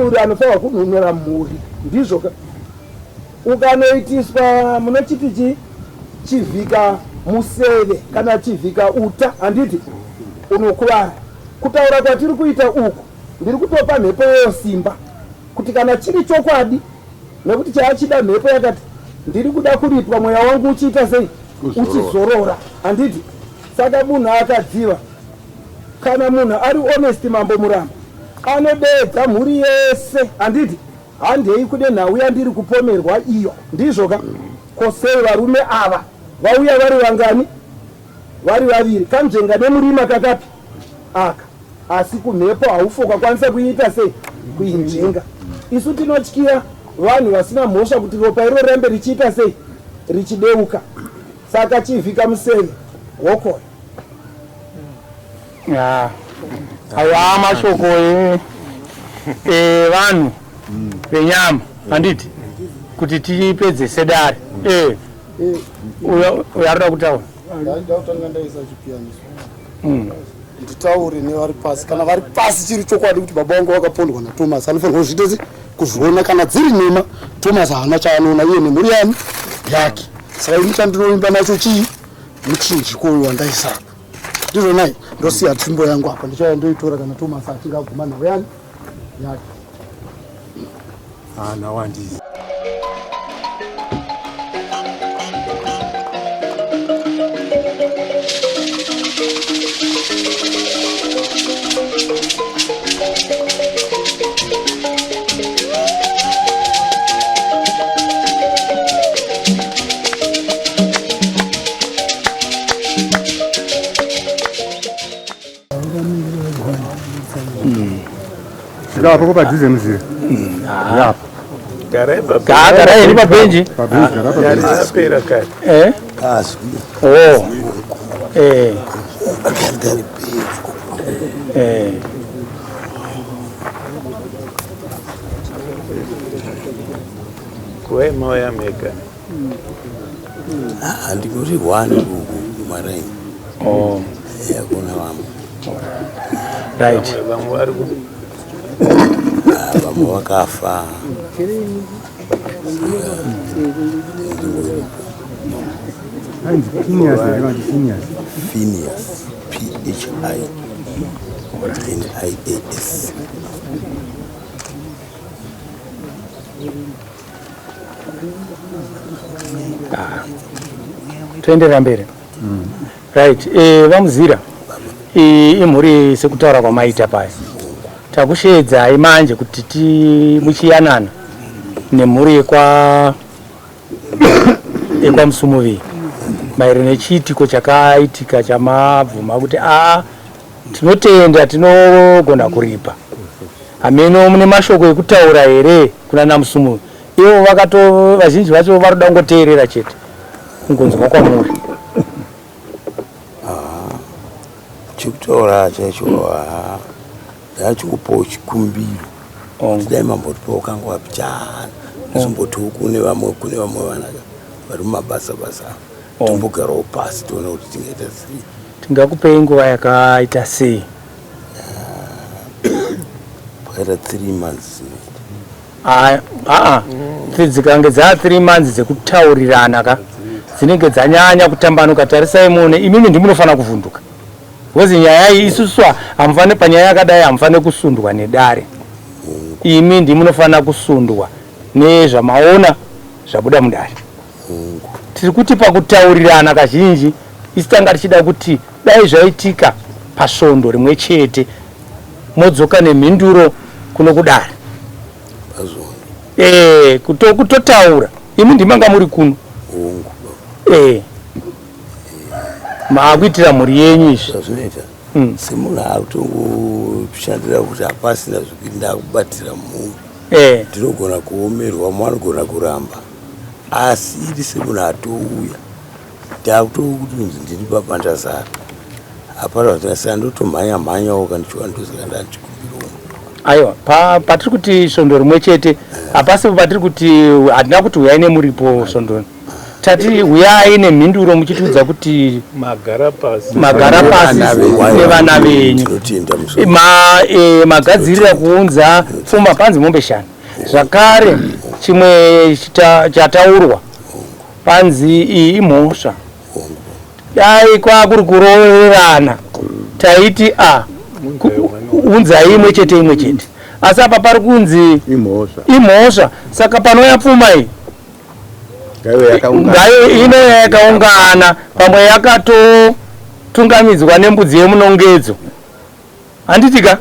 muri anofanwa kununura muri ndizvo ukanoitiswa munochiti chivhika museve kana chivhika uta handiti unokuvara. Kutaura kwatiri kuita uku ndiri kutopa mhepo yosimba kuti kana chiri chokwadi, nekuti chaachida mhepo yakati ndiri kuda kuripwa mweya wangu uchiita sei uchizorora handiti. Saka munhu akadziva, kana munhu ari honest mambo Muramba anodedza mhuri yese handiti, handei kude nhau yandiri kupomerwa iyo ndizvo ka. Kosei varume ava vauya vari vangani? Vari vaviri. Kamjenga nemurima kakapi aka, asi kumhepo haufo kwakwanisa kuiita sei kuinjenga. Isu tinotyira vanhu vasina mhosva kuti ropa iro rambe richiita sei richideuka. Saka chivhika museve wokoyo. Aya mashoko vanhu venyama handiti kuti tipedze sedare. Uyaroda kutaura nditaure nevari pasi. Kana vari pasi chiri chokwadi kuti baba vangu vakapondwa naThomas, anofanirwa kuzviita kuzviona. Kana dziri nhema, Thomas haana chaanoona iye nemhuri yani yake. Saka ini chandinoimba nacho chii muchinjikoyo wandaisapa ndizvo nai ndosiya tsvimbo yangu apa, ndichauya ndoitora kana Thomas achinge aguma nhau yani yake. Nhau handisi. Hapo kwa padhize mzee. Hapo. Gara iri pabenji. Spera kai. Kazi. Kwema ya meka. Ndikuri wani marai. Kuna wamu. Right. Vamwe vakafa. Phineas, P-H-I-N-I-A-S. Tuendera mbere. Right. Vamuzira imhuri sekutaura kwamaita paya takushedza imanje kuti muchiyanana nemhuri ekwa Musumuvi maererano nechitiko chakaitika chamabvuma kuti tinotenda tinogona kuripa. Hameno mune mashoko ekutaura here kuna naMusumuvi, ivo vazhinji vacho varoda kungoteerera chete kungonzwa kwamuri. Chikutaura chacho ndachikupawo chikumbiro dai mambotipawo kanguva pichana zimbotiwo kune vamwe vana vari mumabasa tombogarawo pasi tione kuti tingaita sei. Tingakupei nguva yakaita sei? Pakaita 3 months. Dzikange dza 3 months dzekutaurirana ka dzinenge dzanyanya kutambanuka. Tarisai muone imimi ndimunofanira kuvhunduka. Because nyaya isuswa hamufane panyaya yakadai hamufane kusundwa nedare. Imi ndimunofanira kusundwa nezvamaona zvabuda mudare. Tiri kuti pakutaurirana kazhinji isi tanga tichida kuti dai zvaitika pasvondo rimwe chete modzoka nemhinduro kuno kudare. Kutotaura imi ndimanga muri kuno. Maakuitira mhuri yenyu izvi zvazvinoita semunhu ari kutongoshandira kuti hapasina zvekuti ndakubatira mhuri ndinogona kuomerwa mwanogona kuramba, asi iri semunhu atouya ndakutokuti ndiri papandazara hapana zvatingasiyana ndotomhanya-mhanyawo kandichiwa ndosaka ndandichikumbirawo. Aiwa, patiri kuti svondo rimwe chete hapasipo patiri kuti hatina kuti uyai nemuripo svondoni. tati uyai nemhinduro muchitiudza kuti magara pasi nevana venyu magadzirira kuunza pfuma panzi mombe shanu. Zvakare chimwe chataurwa panzi iyi imhosva, dai kwakuri kuroverana taiti unzai imwe chete, asi apa pari kunzi imhosva. Saka panouya pfuma iyi ngayo ino yakaungana pamwe yakatotungamidzwa nembudzi yemunongedzo, handitika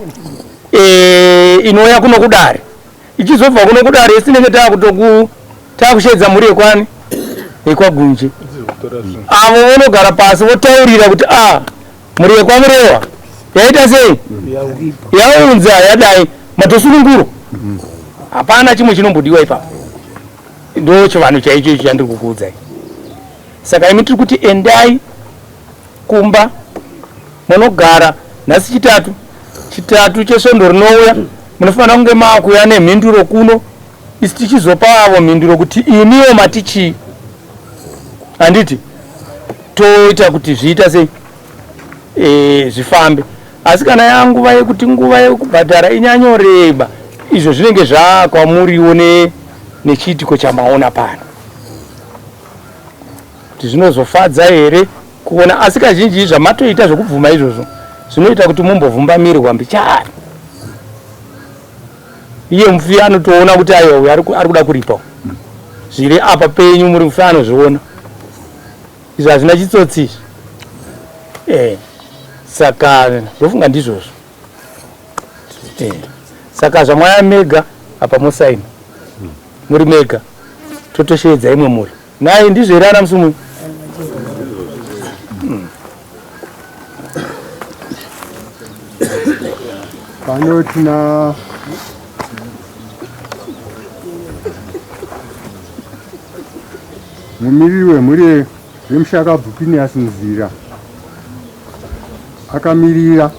inouya kuno kudare ichizobva kuno kudare isinenge takushedza mhuri yekwani yekwagunje. Avo vonogara pasi votaurira kuti mhuri yekwamurewa yaita sei, yaunza yadai matosununguro. Hapana chimwe chinombodiwa ipapo. Ndo chivanhu chaicho ichi chandiri kukuudzai. Saka imi tiri kuti endai kumba munogara nhasi chitatu chesvondo rinouya, munofanira kunge maakuya nemhinduro kuno, isi tichizopa avo mhinduro kuti imiwo matichii, handiti toita kuti zviita sei zvifambe. Asi kana yanguva yekuti nguva yekubhadhara inyanyoreba, izvo zvinenge zvakwamuriwo nechiitiko chamaona pano kuti zvinozofadza here kuona. Asi kazhinji zvamatoita zvokubvuma izvozvo zvinoita kuti mumbovhumbamirwa mbichari. Iye mufi anotoona kuti ayo ari kuda kuripa zviri apa penyu, muri mufi anozviona. Izvo hazvina chitsotsi. Saka ndofunga ndizvozvo. Saka zvamwaya mega apa mosaini muri mega, totoshedza imwe muri naye ndizvo here ana Musumuni. Pano tina mumiriri wemhuri yemushaka Bhupiniasi Muzira akamirira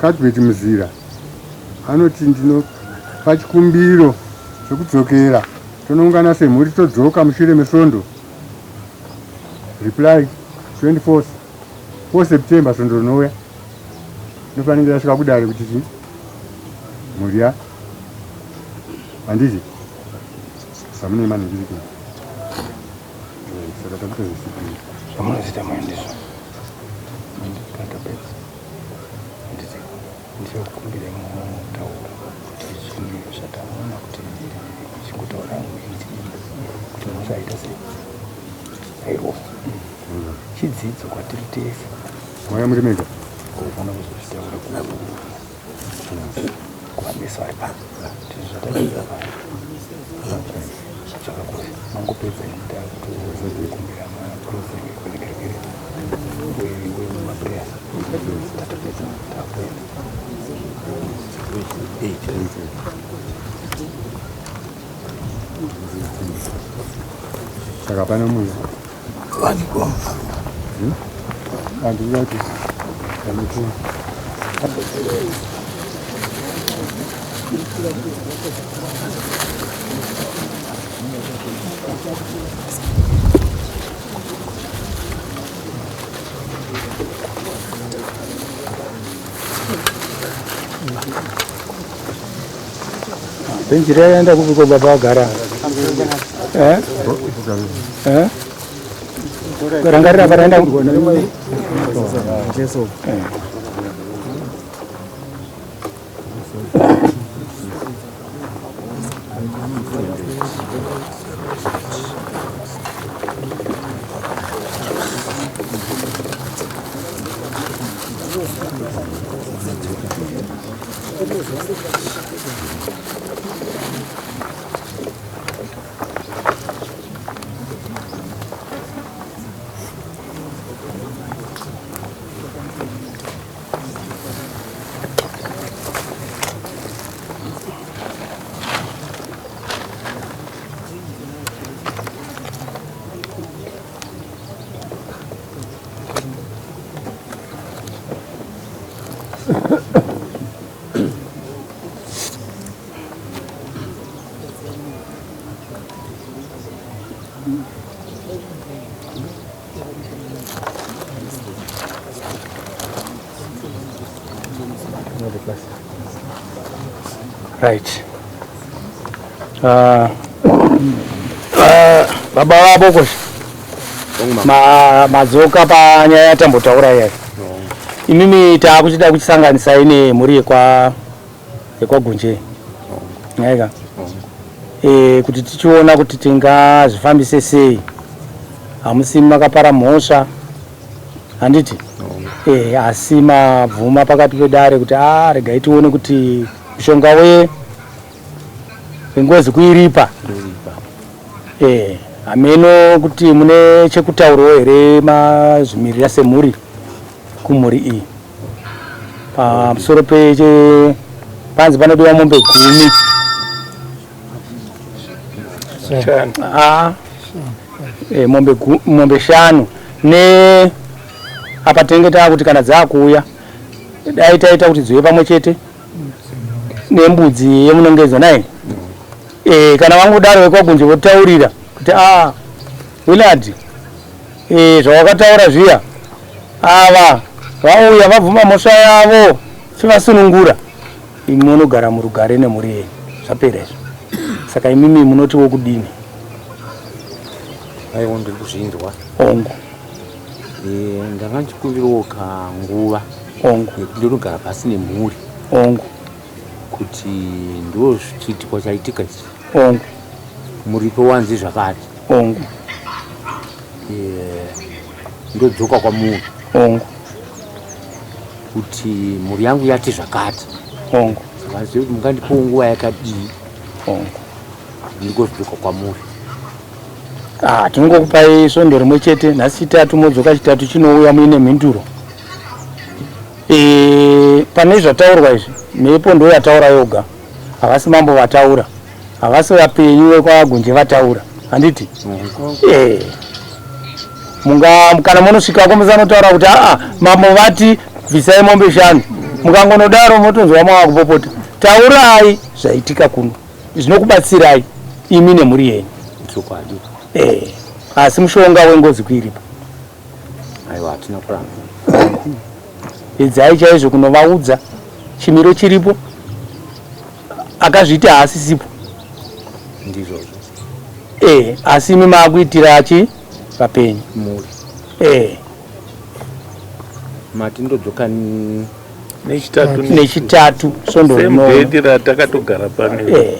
Cuthbert Muzira anoti ndino pachikumbiro chekudzokera tonoungana semhuri todzoka mushure mesvondo. Reply 24 September svondo rinouya inofanira yasvika kudare kuti mhuri handiti samune manhingiriki saka takuta zvisipiri zvamunozita maendizvo ndikatapedza ndichokumbire mutaura kuti zvinhu zvataona kuti chikutaura kuti musaita sei aiwa chidzidzo kwatiri tese maya muri mega kufana kuzozvitaura kuvamisa vari pano kuti zvataita zvakakosha mangopedza ita kuti kumbira maprofeni kurekerekere wemaprayers tatapedza takuenda saka pana munhu andiyati kamutu benjira yaenda kupiko baba agara rangarira paraenda Right. Baba wabo koshi madzoka panyaya yatambotaura yai. Imimi takuchida kuchisanganisa ine mhuri yekwagunje. Nyaika. Kuti tichiona kuti tingazvifambise sei. Hamusi makapara mhosva. Handiti? Asi mabvuma pakati pedare kuti regai tione kuti mushonga wengozi kuiripa. Hameno kuti mune chekutaurawo here mazvimirira semhuri kumhuri iyi. Pamusoro panzi panodiwa mombe 10. Mombe 5 ne apa tenge takuti kana dzakuuya dai taita kuti dziwe pamwe chete nembudzi yemunongedzwa naye. Kana vangodaro vekwagunje votaurira kuti Willard zvawakataura zviya ava vauya vabvuma mhosva yavo chivasunungura, imi munogara murugare nemhuri yenyu zvapera izvo. Saka imimi munotiwo kudini? Aiwa ndiri kuzvinzwa ongo ndanga ndichikumbirawo kanguva yekuti ndinogara pasi nemhuri ongo kuti ndo chiitiko chaitika ichi ongo muripo wanzi zvakati ongo ndodzoka kwamunhu ongo kuti mhuri yangu yati zvakati ongo saka zivi kuti mungandipowo nguva yakadii ongo ndingodzoka kwamuri. Tinongokupai svondo rimwe chete. Nhasi chitatu modzoka chitatu chinouya muine mhinduro. Pane zvataurwa izvi mhepo ndo yataura yoga, havasi mambo vataura, havasi vapenyu vekwagunje vataura. Handiti? Kana munosvikako musanotaura kuti mambo vati bvisai mombe 5, mukangonodaro motonzwa mwava kupopota. Taurai zvaitika kuno, zvinokubatsirai imi nemhuri yenyu. Asi mushonga wengozi kuiripa. Aiwa hatina kuramba. Edzai chaizvo kunovaudza chimiro chiripo, akazviti haasisipo. Ndizvozvo. Asi imi maakuitira vapenyu. Mhuri. Mati ndodzoka nechitatu svondo semudhedi ratakatogara pane.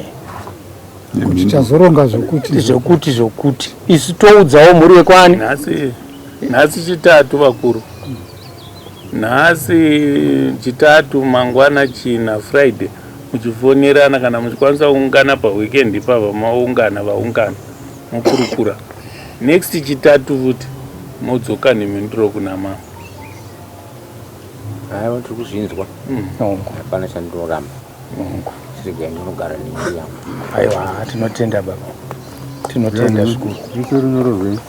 Tichazoronga zvokuti isu toudzawo mhuri yekwani. Nhasi chitatu vakuru. Nhasi chitatu mangwana china Friday muchifonerana kana muchikwanisa kuungana paweekend ipava maungana vaungana mukurukura. Next chitatu futi modzoka nemhinduro kuna mama. Aiwa tiri kuzvinzwa. Hapana chandoramba. Chirega ndinogara nemhuri yangu. Aiwa tinotenda baba. Tinotenda zvikuru. Zvito runyoro rwenyu.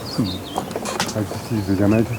Achitizo chamaita.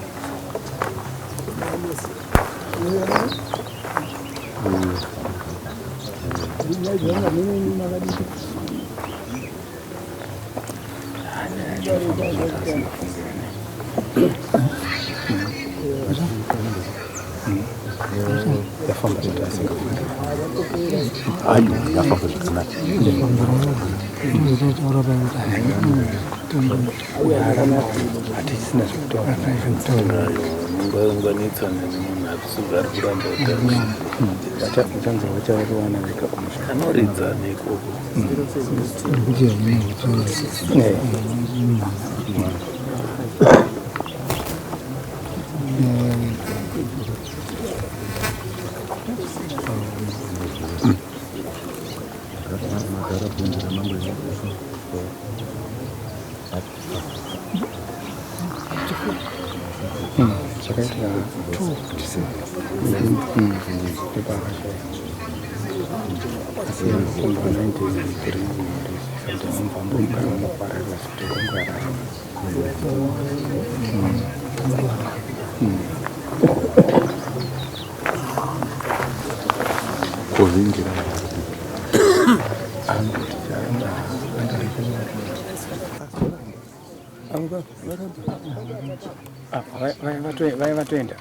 vatoenda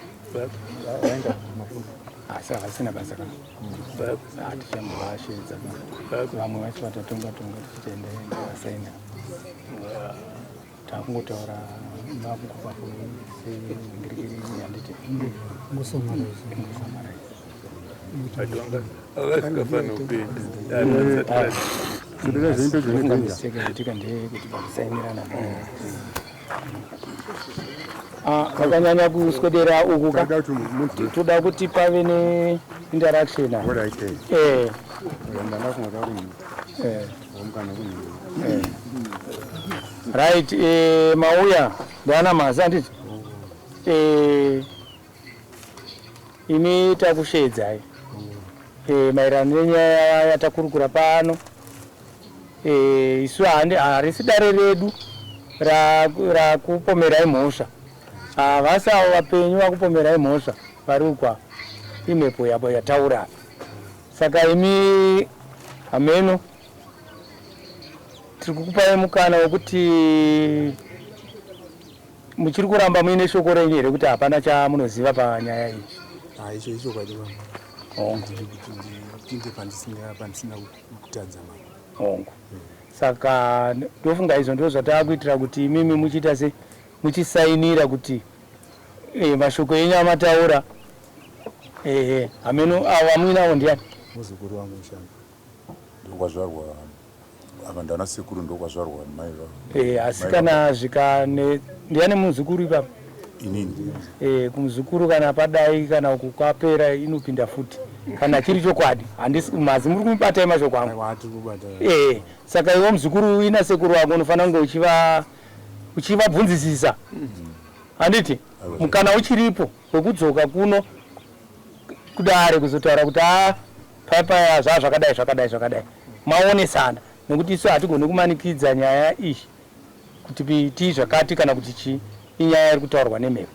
asi havasina basa kana tichambovaashedza vamwe vacho vatatonga tichitaendaenda vasaina takungotaura makupapo sengirikiri handiti tika ndeyekuti pakusainirana vakanyanya kuswedera uku toda kuti pave neinteraction right. Mauya ndana mazi anditi ini takushedzai maererano nenyaya yatakurukura pano. Isu harisi dare redu rakupomerai mhosva. Vasawo vapenyu vakupomerai mhosva vari ukwa imhepo yapo yataura. Saka imi hameno tiri kukupai mukana wekuti muchiri kuramba muine shoko renyu here kuti hapana chamunoziva panyaya iyi. Icho icho kwadi ndipinde pandisina kutadza hongu. Saka ndofunga izvo ndizvo zvataakuitira kuti imimi muchiita se muchisainira kuti mashoko enyu amataura. Hameno avo amuinawo ndiani? Muzukuru wangu Mushanga ndokwazvarwa apa ndana sekuru ndokwazvarwa mai vavo. Asi kana zvikane ndiani muzukuru ipapo? Inini. Kumuzukuru kana padai kana uku kwapera inopinda futi kana chiri chokwadi. Handisi mazi muri kumubatai mashoko angu. Saka iwe muzukuru ina sekuru wako unofanira kunge uchivabvunzisisa. Handiti mukana uchiripo wekudzoka kuno kudare kuzotaura kuti papa zvakadai maonesana, nekuti isu hatigoni kumanikidza nyaya iyi kuti tii zvakati kana kuti chi inyaya iri kutaurwa nemhepo.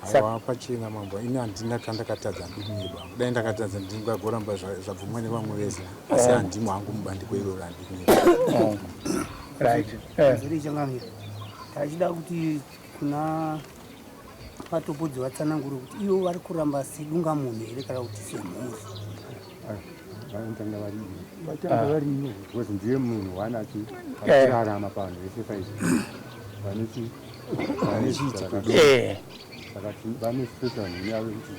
Saka pachena mambo ini handina kandakatadza ndikunyeba kudai ndakatadza ndingagoramba zvabvumwa nevamwe vese asi handimo hangu mubandiko iroro handikunyeba. Right. Tachida kuti kuna patopodzi vatsanangure kuti ivo vari kuramba sedunga munhu here kana kuti semhuri. Vanotanga varino because ndiye munhu wanati achirarama panhu vese paizvi vane situation yavo kuti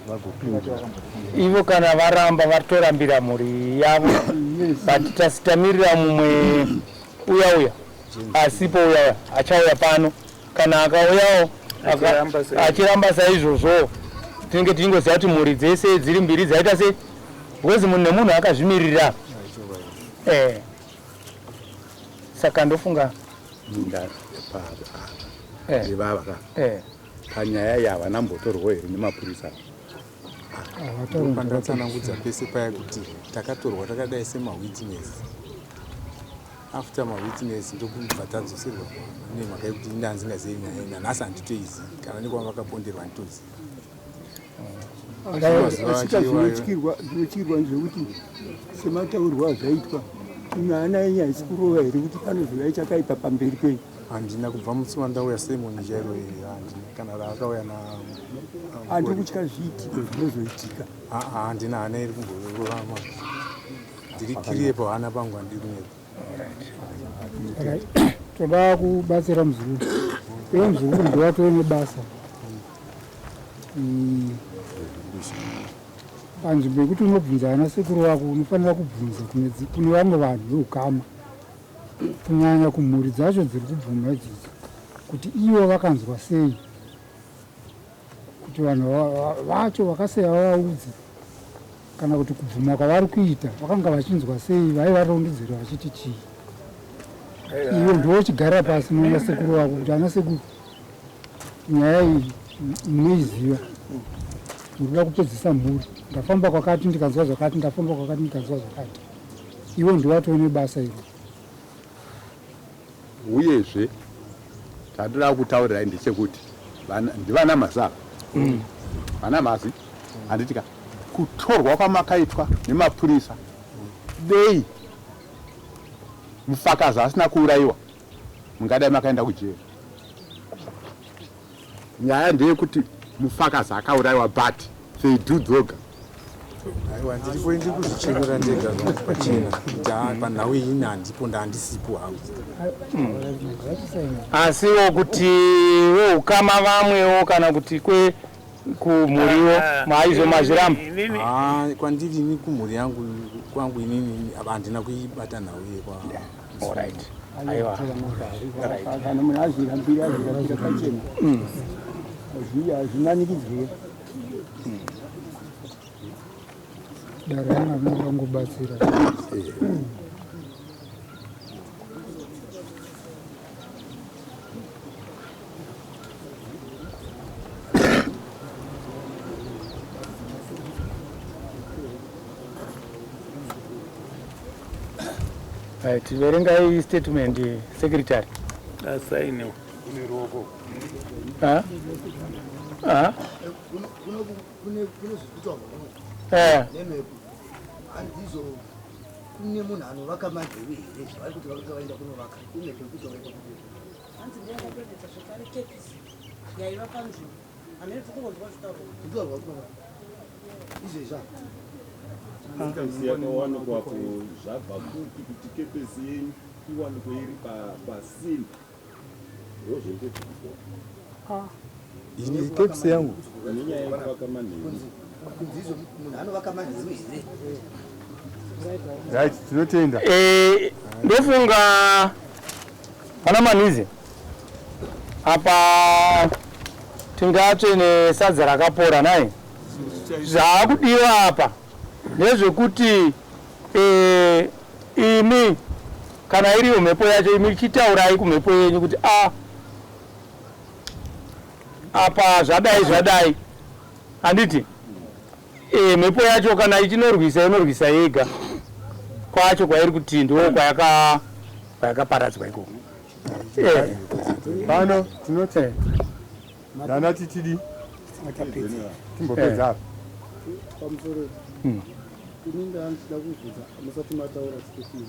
vagopinda ivo kana varamba vatorambira mhuri yavo but tasitamirira mumwe uya asipo uya achauya pano kana akauyawo achiramba saizvozvo tinenge tingoziva kuti mhuri dzese dziri mbiri dzaita se wezi munhu nemunhu akazvimirira. Saka ndofunga ndivava panyaya yavana mbotorwa here nemapurisa. pandatsanangudza pese paya kuti takatorwa takadai semawitness. After mawitness ndokubva tadzoserwa nemhaka yekuti inda handingazivi nyaya ina nhasi handitoizivi kana nekwava vakaponderwa handitozivi. Asika zvinotyirwa ndezvekuti semataurwa azvaitwa imwana yenyu haisi kurova here kuti panozova chakaipa pamberi penyu. Handina kubva mutsiva ndauya semoni chairo handina kana raakauya na handiri kutya zviitiko zvinozoitika. Handina hana iri kumbororama ndiri kiriyepo hana pangu handiri kunyepa. Toda kubatsira muzukuru. Iwe muzukuru ndowatove nebasa panzvimbo yekuti unobvunza ana sekuru wako unofanira kubvunza kune vamwe vanhu veukama kunyanya kumhuri dzacho dziri kubvuma idzidzi kuti ivo vakanzwa sei, kuti vanhu vacho vakasei vavaudze kana kuti kubvuma kwavari kuita vakanga vachinzwa sei, vaivarondedzera vachiti chii. Iwe ndochigara pasi nana sekuru wako kuti ana sekuru nyaya iyi munoiziva, murikuda kupedzisa mhuri, ndafamba kwakati ndikanzwa zvakati, ndafamba kwakati ndikanzwa zvakati. Iwe ndiwatove nebasa iro. Uyezve tatoda kutaurirai ndechekuti ndivana mazava vana mazi handitika kutorwa kwamakaitwa nemapurisa dei mufakazi asina kuurayiwa mungadai makaenda kujeri. Nyaya ndeyekuti mufakazi akaurayiwa but they do dzoga. Aiwa ndiri kuzvichekera ndega pachena kuti panhau iyi handipo ndandisipo hangu. Asiwo kuti weukama vamwewo kana kuti kumhuriwo maizo mazviramba. Kwandiri ini kumhuri yangu kwangu inini handina kuibata nhau iye kwa. Alright. Aiwa. Kana munhu azvirambira pachena hazvinanikidzwe darana vangobatsira. Tiverengai statement secretary. Asainiwa. Handizo kune munhu anovaka madhewe here zvavari kuti vakanga vaenda kunovaka kune pekuti hanzi ndiyakadodeta zvekare kepisi yaiva panzvimbo hamene tikungonzwa zvitaurwa izvezva yakawanikwa zvabva kupi kuti kepesi yenyu iwanikwe iri pasini ini kepesi yangu nenyaya yekuvaka manheru kunzizo munhu anovaka manheru here. Right, tinotenda. Ndofunga pana Manizi apa tingatsve nesadza rakapora naye zvaakudiwa apa nezvekuti imi kana iriyo mhepo yacho imi chitaurai kumhepo yenyu kuti apa zvadai handiti mhepo yacho kana ichinorwisa inorwisa yega kwacho kwairi kuti ndo kwayakaparadzwa ikoko. Pano tinoti dana titidi timbopedza apa pamusoro inini andida kuzvidza musati mataura chiketini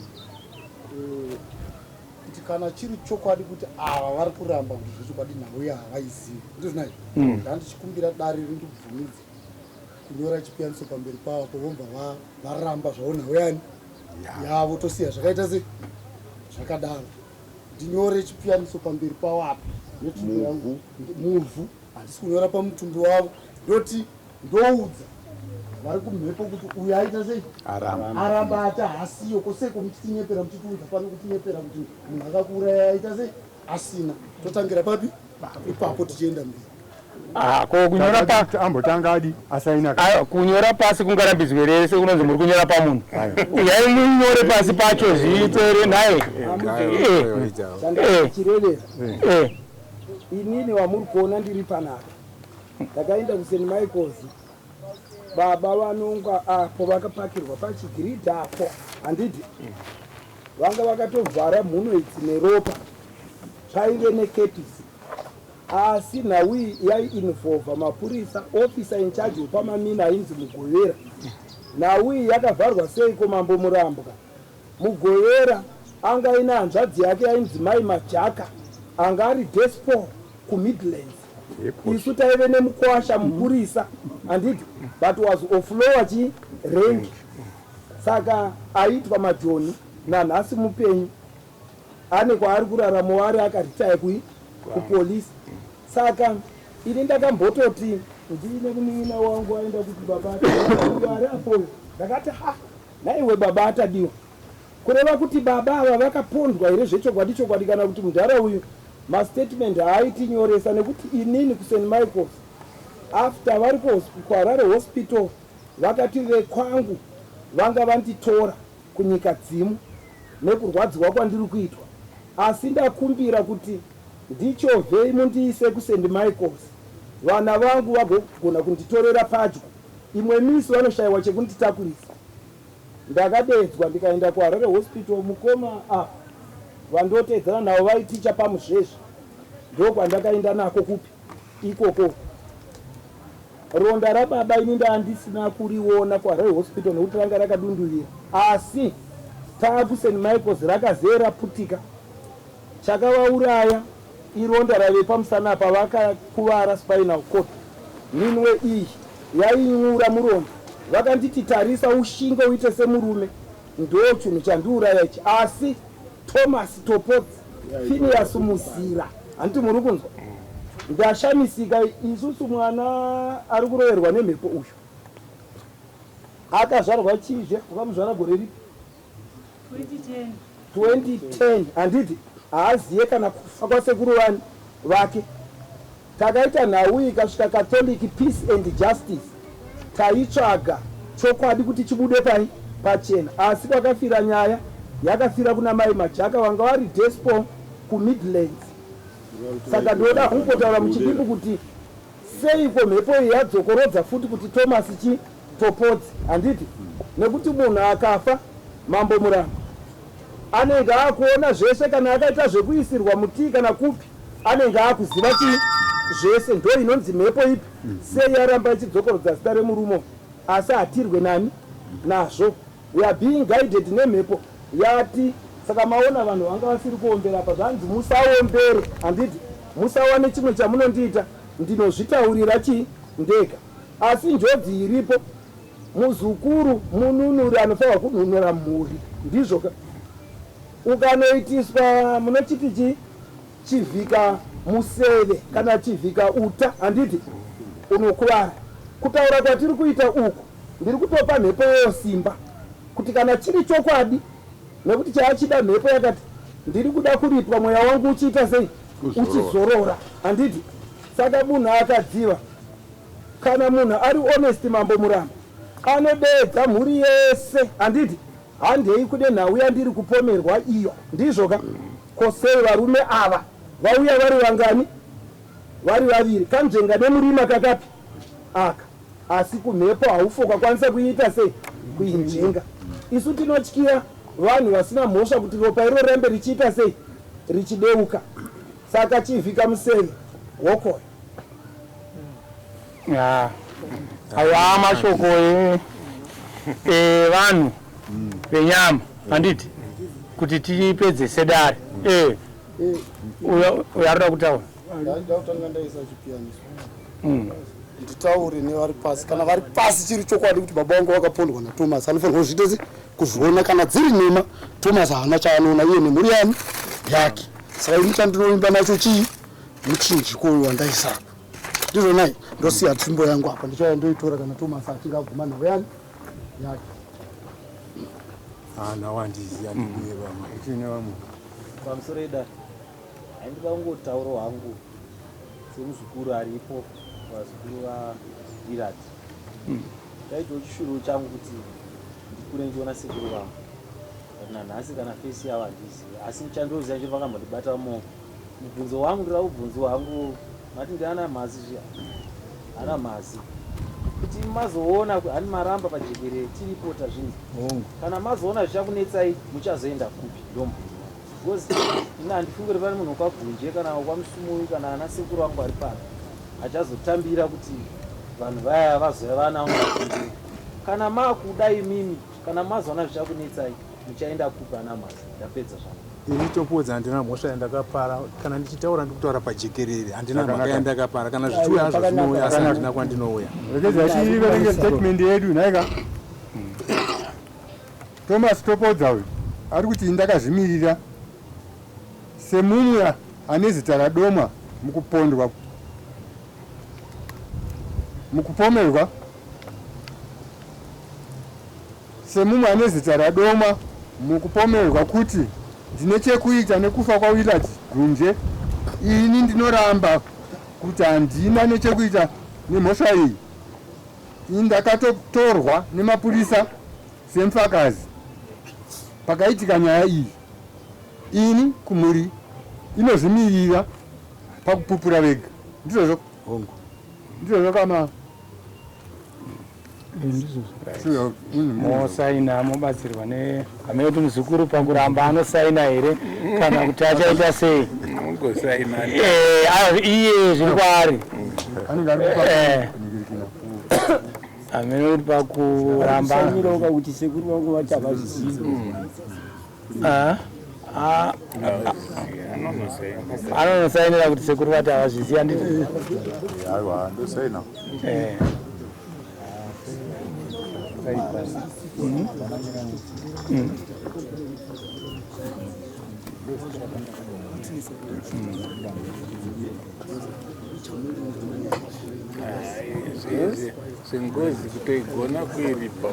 kuti kana chiri chokwadi kuti ava vari kuramba kuti zvechokwadi nhau yahavaisivi ndizvinai ndandichikumbira dare rindibvumidza kunyora chipiyaniso pamberi pavo povobva varamba zvavo nhau yani yavo tosiya zvakaita se zvakadaro ndinyore chipiyaniso pamberi pavo apa netundo yangu muvhu handisi kunyora pamutumbi wavo ndoti ndoudza vari kumhepo kuti uyu aita sei aramba ati hasiyo koseko muchitinyepera muchitiudza pano kutinyepera kuti munhu akakuuraya aita sei asina totangira papi ipapo tichienda mberi. Ko kunyora ambotanga adi asaina kunyora pasi kungarambidzwe rese kunonzi muri kunyora pamunhu uyai munyore pasi pacho zviipere naye chirevera inini wamuri kuona ndiri panapa ndakaenda kuSt Michael's baba vanonga apo vakapakirwa pachigiridhi apo handiti vanga vakatovhara mhuno idzi neropa zvaive nekepisi asi nhau yaiinvolva mapurisa officer in charge wepamamina ainzi Mugovera. Nhau yakavharwa seiko mambo Murambwa. Mugovera anga ina hanzvadzi yake ainzi Mai Majaka anga ari despo kuMidlands. Isu taive nemukwasha mupurisa handiti but was of lower range. Saka aitwa Majoni nanhasi mupenyu ane kwaari kurarama wari akaritaya kupolisi. Saka ini ndakambototi ndine kunina wangu aenda kuti baba ari apo ndakati naiwe baba atadiwa kureva kuti baba ava vakapondwa here zvechokwadi kana kuti mudhara uyu mastatement haaiti-nyoresa nekuti inini kuSt Michael's after vari kuHarare hospital vakati vekwangu vanga vanditora kunyika dzimu nekurwadziwa kwandiri kuitwa asi ndakumbira kuti ndichovhei mundiise kuSt Michael's vana vangu vagogona kunditorera padyo imwe misi vanoshayiwa chekunditakurisa. Ndakadedzwa ndikaenda kuHarare hospital mukoma apa vandotedzana navo vaiticha pamuzvezve ndokwandakaenda nako kupi ikoko. Ronda rababa ini ndandisina kuriona kuHarare hospital nekuti ranga rakadunduvira asi tapu St Michaels rakazera putika chakavauraya ironda rave pamusana pavakakuvara spinal cord. Minwe iyi yainyura muronda. Vakanditi tarisa ushinge uite semurume, ndo chinhu chandiuraya ichi. Asi Thomas Topodzi, Phineas Muzira, handiti muri kunzwa? Ndashamisika. Isusu mwana ari kuroverwa nemhepo uyu akazvarwa chizve, ukamuzvara gore ripi? 2010. Handiti haaziye kana kufa kwasekuru vake. Takaita nhau ikasvika Catholic Peace and Justice, taitsvaga chokwadi kuti chibude pachena, asi kwakafira nyaya yakafira kuna mai Majaka vanga vari despo kuMidlands. Saka ndoda kungotaura muchidimbu kuti seiko mhepo iyi yadzokorodza futi kuti Thomas Topodzi. Handiti nekuti munhu akafa Mambo Muramba anenge akuona zvese, kana akaita zvekuisirwa mutii kana kupi anenge akuziva zvese. Ndo inonzi mhepo ipi sei yaramba ichidzokorodza zita remurume, asi hatirwe nani nazvo. We are being guided nemhepo yati. Saka maona vanhu vanga vasiri kuombera apa, zvanzi musaombere. Handiti musawane chimwe chamunondiita ndinozvitaurira ndega. Asi njodzi iripo, muzukuru mununuri anofanirwa kununura mhuri. Ndizvo ukanoitiswa munochiti chivhika museve kana chivhika uta, handiti unokuvara. Kutaura kwatiri kuita uku ndiri kutopa mhepo yosimba kuti kana chiri chokwadi, nekuti chaachida mhepo yakati ndiri kuda kuritwa mweya wangu uchiita sei, uchizorora. Handiti saka munhu akadziva, kana munhu ari honest, Mambo Muramba anodeedza mhuri yese. Handiti handei kune nhau yandiri kupomerwa iyo. Ndizvo kosei varume ava vauya vari vangani? Vari vaviri. Kanzvenga nemurima kakapi aka, asi kumhepo haufo kwakwanisa kuiita sei, kuinjenga. Isu tinotyira vanhu vasina mhosva kuti ropa iro rambe richiita sei, richideuka. Saka chivhika museve wokoyo. Aya mashoko vanhu venyama. Handiti kuti tipedze sedare. Uyarida kutaura? Ndautanga ndaisa chipianiso. Nditaure nevari pasi, kana vari pasi chiri chokwadi kuti baba vangu vakapondwa naThomas anofanirwa kuzviita kuzviona. Kana dziri nhema, Thomas haana chaanoona iye nemhuri yake. Saka ini chandinoimba nacho chii, muchinjiko wandaisapa. Ndizvo nai ndosiya tsvimbo yangu apa, ndichauya ndoitora kana Thomas achinge aguma nhau yake. Nawo handizivi, handibuye vamwe uchine vamwe pamusoro edare. Handida kungotaura hwangu semuzukuru aripo, vazukuru vaDirati. Ndaitawo chishuro changu kuti ndikure ndichiona sekuru vangu. Nanhasi kana fesi yavo handizivi, asi chandinoziva ncho vakambondibata mubvunzo wangu. Ndira ubvunzo hwangu mati ndiana mhasi zviya, ana mhasi kuti mazoona hani maramba pajekerere tiripota zvinhu. Kana mazoona zvichakunetsai muchazoenda kupi? Ndomubvunzo because ina handifungiri pane munhu wakagunje kana wakwamusumuri kana ana sekuru vangu ari pano achazotambira kuti vanhu vaya vazoya vana vangu. Kana makudai mimi, kana mazoona zvichakunetsai muchaenda kupi ana mhasi? Ndapedza zvangu. ini Topodzi handina mhosva yandakapara. Kana ndichitaura ndikutaura pajekerere, handina mhaka yandakapara. Kana zvichiuya hazvo zvinouya, asi handina kwandinouya. Rekedza chiverenge statement yedu nhaika. Thomas Topodzi uyu ari kuti ndakazvimirira semumwe ane zita radoma mukupomerwa, semumwe ane zita radoma mukupomerwa kuti ndine chekuita nekufa kwaWillard Gunje. Ini ndinoramba kuti handina nechekuita nemhosva iyi. Ini ndakatotorwa nemapurisa semufakazi pakaitika nyaya iyi. Ini kumhuri inozvimirira pakupupura vega. Ndizvo kama mosaina mobatsirwa nehama yedu muzukuru pakuramba anosaina here kana kuti achaita sei? Iye zviri kwaari amene kuti pakuramba kuti sekuru vangu vachavazviziva anonosainira kuti sekuru vati havazviziva nditi aiwa ndosaina sengozi kutoigona kuiripa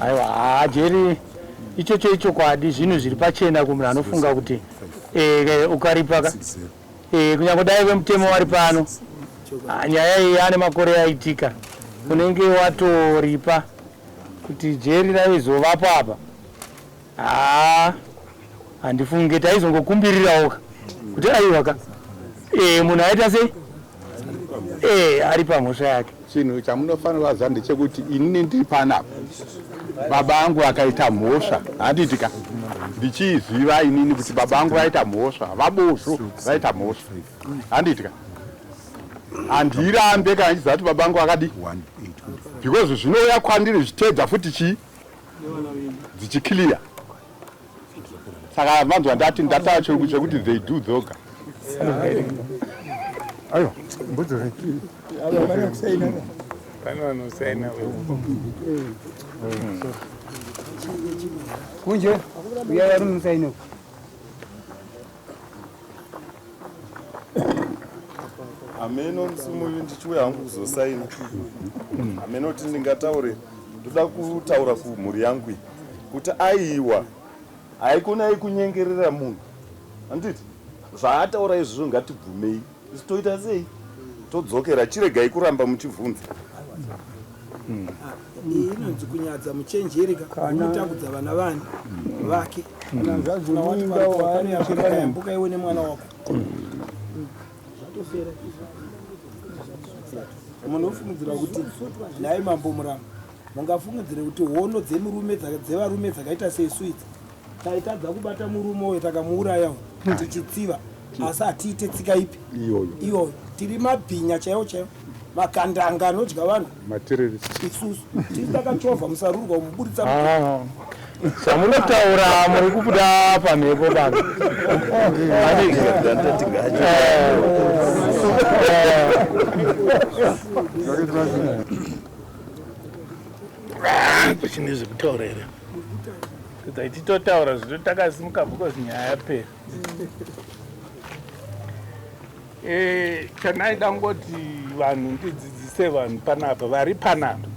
aiwa Jerry ichocho ichokwadi zvinhu zviri pachena kumunhu anofunga kuti ukaripa kunyange dai vemutemo vari pano nyaya iyi ane makore yaitika unenge watoripa kuti Jerry raizovapo apa handifunge taizongokumbirirawo kuti aiwaka munhu aita sei ari pamhosva yake. Chinhu chamunofanira kuziva ndechekuti inini ndiri panapa baba angu akaita mhosva handitika ndichiziva inini kuti baba angu vaita mhosva vabozvo vaita mhosva handitika handirambe kana ndichiziva kuti baba angu akadi because zvinouya kwandiri zvichitedza futi chii dzichiclear saka vanzwa ndati ndataura chekuti they do dzoga aiwa mbudzore pane vanosaina kunje uyai ari musaino ameno musimuvi ndichiuya hangu kuzosaina ameno kuti ndingataure ndoda kutaura kumhuri yangu kuti aiwa haikunai kunyengerera munhu handiti zvaataura izvozvo ngatibvumei isi toita sei todzokera chiregai kuramba muchibvunza inonzi kunyadza muchenjereka unotambudza vana vani vake yambuka iwe nemwana wako zvatofera munofungidzira kuti nhai mambo muramba mungafungidzire kuti hono dzevarume dzakaita seiswidzi taitadza kubata murume uyo takamuurayawo tichitsiva asi hatiite tsika ipi iyoyo tiri mabhinya chaiwo chaiwo makandanga anodya vanhu isusu tiri takachovha musarurwa muburitsa zvamunotaura muri kubuda pamhepo pano kuchine zvekutaura here kuti titotaura zvito takasimuka because nyaya yapera chanaida ngoti vanhu ndidzidzise vanhu panapa vari panapa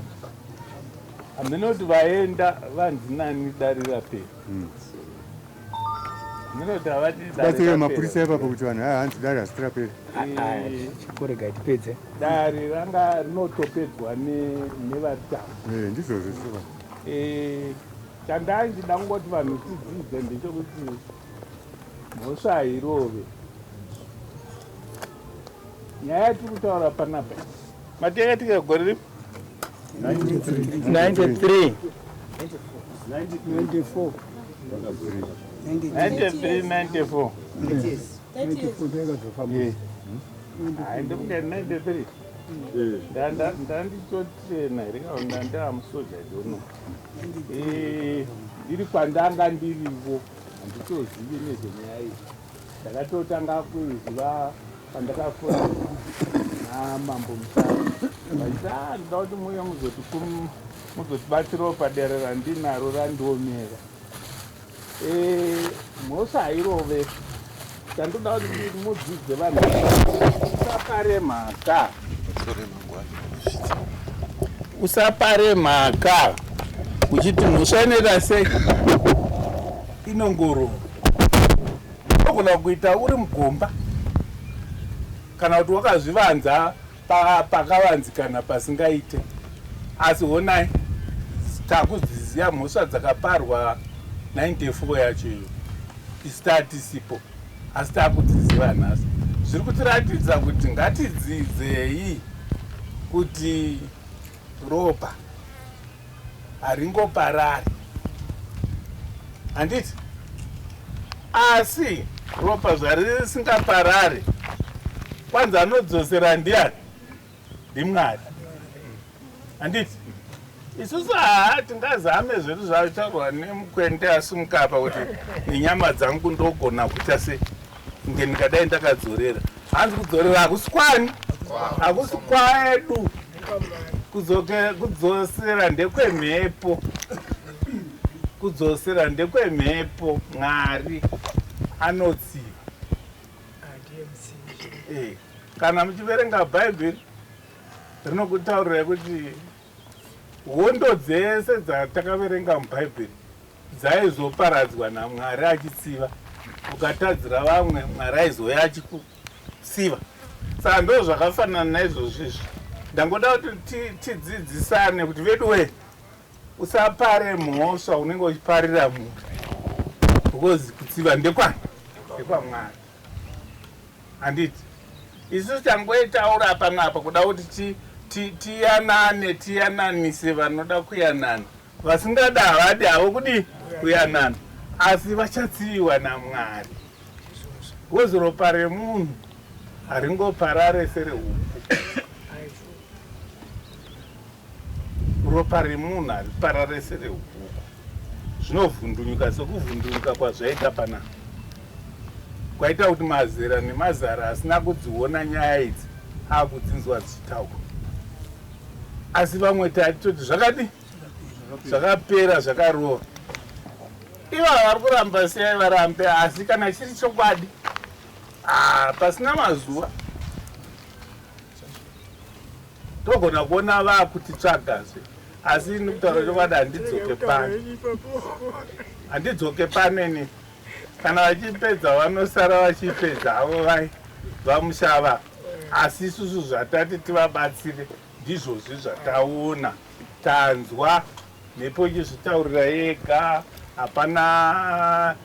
haminoti vaenda vanzinani darira pera haminoti havatibatsire mapurisa ipapo kuti vanhu hanzi dari hasitira pera chikorega itipedze dari ranga rinotopedzwa nevatama ndizvozvo chandanjida ngoti vanhu tidzidze ndechekuti mhosva hairove nyaya yatiri kutaura panapa matekatika gore ripi 93 ndandichotena here ndaamusoja dono ndiri kwandanga ndirivo handitozivi nezvenyaya iyi ndakatotanga kuiziva pandakafura namambo musara vaita ndida kuti muye muzotibatsirawo padera randinaro randiomera mhosva hairove chandoda kuti mudzidze vanhu usapare mhaka usapare mhaka uchiti mhosva inoita sei inongorova unogona kuita uri mugomba kana kuti wakazvivanza pakavanzikana pasingaite asi honai takudziziya mhosva dzakaparwa 94 yacho iyo isitatisipo asi takudziziva nhasi zviri kutiratidza kuti ngatidzidzei kuti ropa haringoparari handiti asi ropa zvariri singaparari kwanza anodzosera ndiani ndimwari handiti isusu tingazame zvedu zvataurwa nemukwende asumukapa kuti nenyama dzangu ndogona kuita se nge ndikadai ndakadzorera hanzi kudzorera hakusikwani hakusi kwaedu kudzosera ndekwemhepo kudzosera ndekwemhepo mwari anotsiva kana muchiverenga bhaibheri rinokutaurirai kuti hondo dzese dzatakaverenga mubhaibheri dzaizoparadzwa naMwari achitsiva ukatadzira vamwe Mwari aizouya achikutsiva saka ndo zvakafanana naizvozvo izvi ndangoda kuti tidzidzisane kuti vedu we usapare mhosva unenge uchiparira munhu because kutsiva ndekwani ndekwaMwari handiti isusu tangoitaura panapa kuda kuti tiyananise vanoda kuyanana vasingada havadi havo kudi kuyanana asi vachatsiviwa naMwari because ropa remunhu haringoparare serehuku ropa remunhu hariparare serehuku zvinovhundunyuka sokuvhundunyuka kwazvaita panapa kwaita kuti mazera nemazara asina kudziona nyaya idzi akudzinzwa dzichitaurwa asi vamwe tatoti zvakati zvakapera zvakarova ivava vari kuramba sei varambe asi kana chiri chokwadi pasina mazuva togona kuona vaakutitsvagazve asi nekutaura chokwadi handidzoke paneni kana vachipedza vanosara vachipedza avo vai vamushava asi isusu zvatati tivabatsire ndizvozvi zvataona tanzwa mhepo ichizvitaurira yega hapana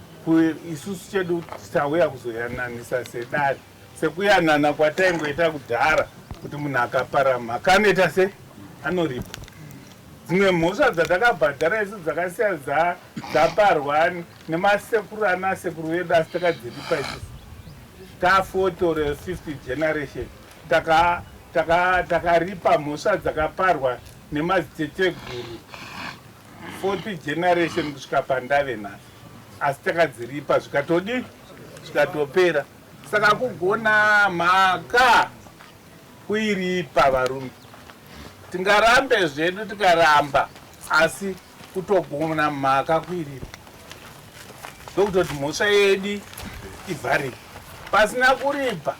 isusu chedu titauya kuzoyananisa sedare sekuyanana kwataingoita kudhara kuti munhu akapara mhakanoita se anoripa dzimwe mhosva dzatakabhadhara isu dzakasiya dzaparwa nemasekuru anasekuru vedu asi takadziripa isusu tafotore 50 generation takaripa mhosva dzakaparwa nemadziteteguru 40 generation kusvika pandave nhasi asi takadziripa zvikatodi zvikatopera saka kugona mhaka kuiripa varume tingarambe zvedu tikaramba asi kutogona mhaka kuiripa ndokutoti mhosva yedu ivharike pasina kuripa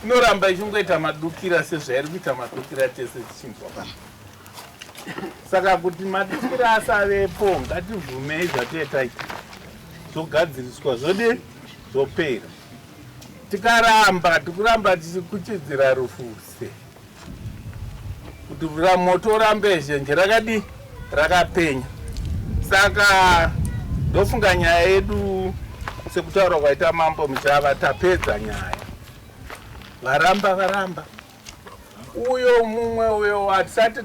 inoramba ichingoita madukira sezvairi kuita madukira tese tichinzwa pano saka kuti madukira asavepo ngativhumei zvatoitaita zogadziriswa zvode zvopera tikuramba tichikuchidzira rufuse kuti moto urambe zhenje rakadi rakapenya saka ndofunga nyaya yedu sekutaura kwaita mambo Muchava tapedza nyaya varamba uyo mumwe uyo hatisati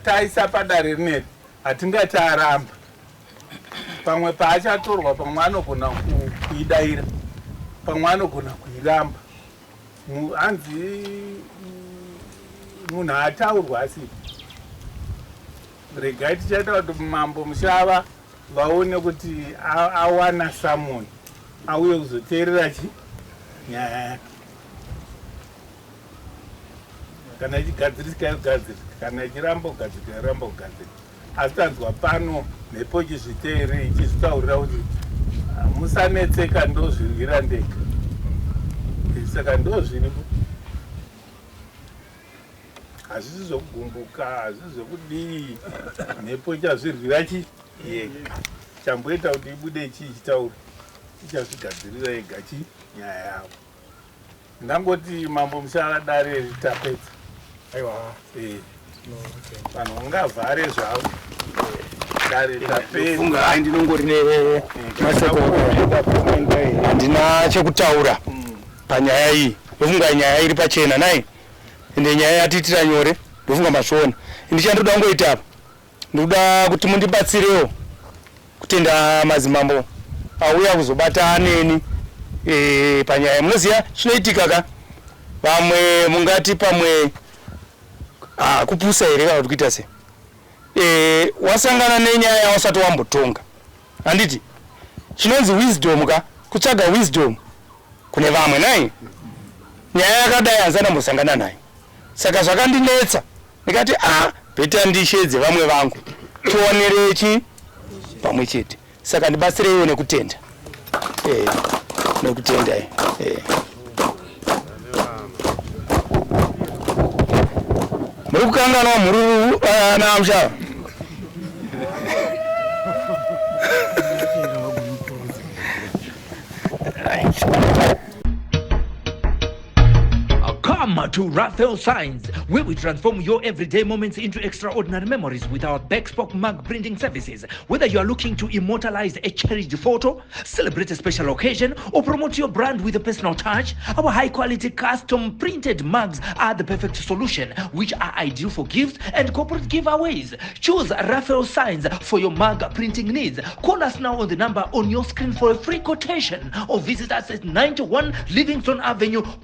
taisa padare rineri hatingati aramba pamwe paachatorwa pamwe anogona kuidaira pamwe anogona kuiramba hanzi munhu ataurwa asi regai tichaita kuti mambo Muchava vaone kuti awana samoni auye kuzoteerera nyaya yake kana ichigadzirika yogadzirika kana ichiramba kugadzirika yoramba kugadzirika asi tanzwa pano mhepo ichizviteere ichizvitaurira kuti musanetseka ndozvirwira ndega saka ndozviripo hazvisi zvokugumbuka hazvisi zvokudii mhepo ichazvirwira yega chamboita kuti ibude ichitaura ichazvigadzirira yega nyaya yavo ndangoti mambo Muchava dare ritapedza aiwa vanhu vangavhare zvavo dare ritapedza ndinongori handina chekutaura panyaya iyi ndofunga nyaya iri pachena nai ende nyaya yatiitira nyore ndofunga mazviona indi chandoda ngoita apa ndoda kuti mundibatsirewo kuti tenda madzimambo auya kuzobata aneni panyaya munoziya chinoitika ka vamwe mungati pamwe kupusa here kana kuti kuita se wasangana nenyaya wasati wambotonga handiti chinonzi wisdom ka kutsvaga wisdom kune vamwe nai nyaya yakadai hanzana mbosangana nayo saka zvakandinetsa ndikati bheta ndishedze vamwe vangu tionerechi pamwe chete saka ndibatsireiwo nekutenda nekutenda muri kukanganwa mhururu namusha Come to Raphael Signs, where we transform your everyday moments into extraordinary memories with our bespoke mug printing services. Whether you are looking to immortalize a cherished photo, celebrate a special occasion, or promote your brand with a personal touch, our high-quality custom printed mugs are the perfect solution, which are ideal for gifts and corporate giveaways. Choose Raphael Signs for your mug printing needs. Call us now on the number on your screen for a free quotation, or visit us at 91 Livingston Avenue,